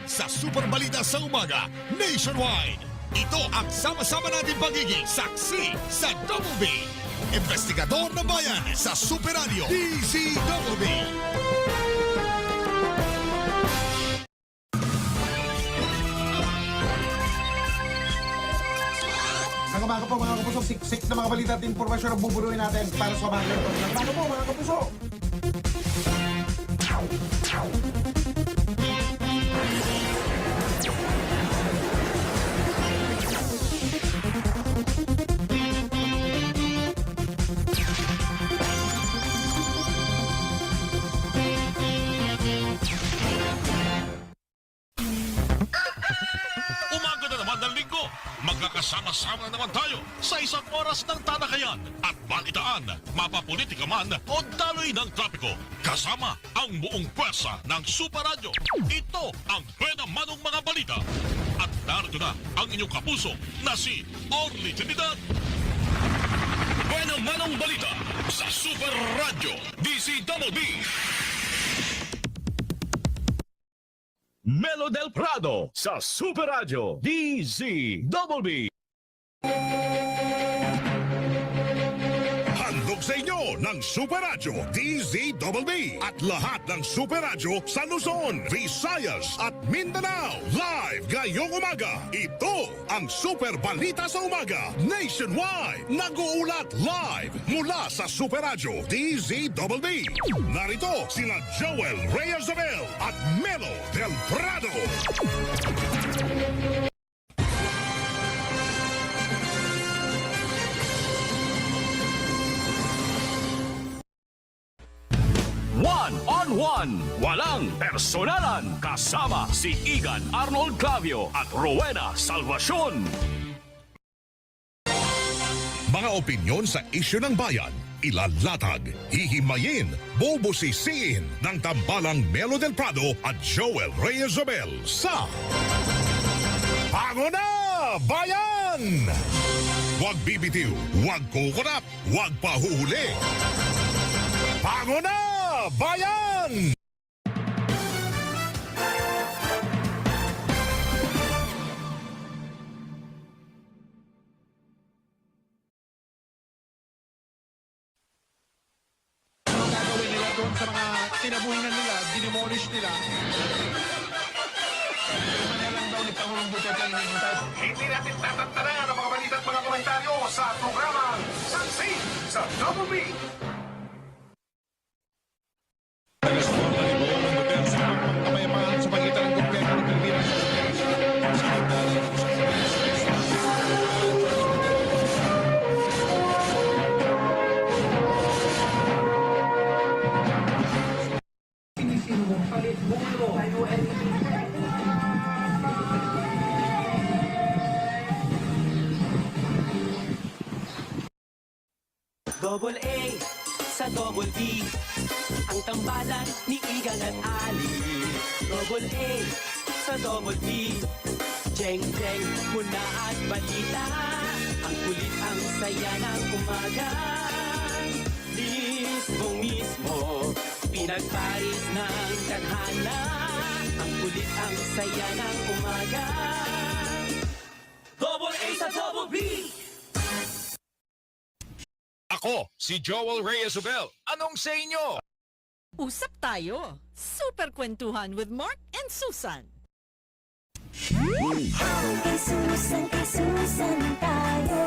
natin sa Super Balita sa Umaga Nationwide. Ito ang sama-sama natin pagiging saksi sa Double B. Investigador ng Bayan sa Super Radio DZBB. Ang umaga po mga kapuso, siksik na mga balita at informasyon ang buburuin natin para sa umaga ito. Ang umaga po mga kapuso. Umaga na naman ng linggo. Magkakasama-sama na naman tayo sa isang oras ng talakayan at balitaan, mapapolitika man o daloy ng trapiko. Kasama ang buong pwersa ng Super Radio. Ito ang Buena Manong Mga Balita. At narito na ang inyong kapuso na si Orly Trinidad. Buena Manong Balita sa Super Radio DZBB. Melo del Prado sa Super Radio DZBB. Handog sa inyo ng Super Radio DZBB at lahat ng Super Radio sa Luzon, Visayas at Mindanao. Live ngayong umaga. Ito ang Super Balita sa Umaga Nationwide. Nag-uulat live mula sa Super Radio DZBB. Narito sina Joel Reyes-Abel at Melo del Prado. One-on-one, walang personalan. Kasama si Igan Arnold Clavio at Rowena Salvacion. Mga opinyon sa isyu ng bayan, ilalatag, hihimayin, bubusisiin ng tambalang Melo del Prado at Joel Reyes-Abel sa Pango na Bayan! Huwag bibitiw, huwag kukurap, huwag pahuhuli. Pango na Bayan! Gagawin nila doon sa mga tinabuhinan nila, dinimolish nila. Ano lang daw ni Pangulong Duterte ang inintay. Hindi natin tatantanan ang mga balita at mga komentaryo sa programa Saksi sa Double B. Kamayamahan sa pagitan ng gobyerno ng Pilipinas. Double A sa Double B, ang tambalan ni Igan at Ali. Double A sa Double B, jeng-jeng muna at balita. Ang kulit, ang saya ng umaga. Mismo, pinagparis ng tadhana. Ang kulit, ang saya ng umaga. Double A sa Double B. Ako, si Joel Reyes-Abel. Anong sa inyo? Usap tayo. Super Kwentuhan with Mark and Susan. Kay Susan tayo.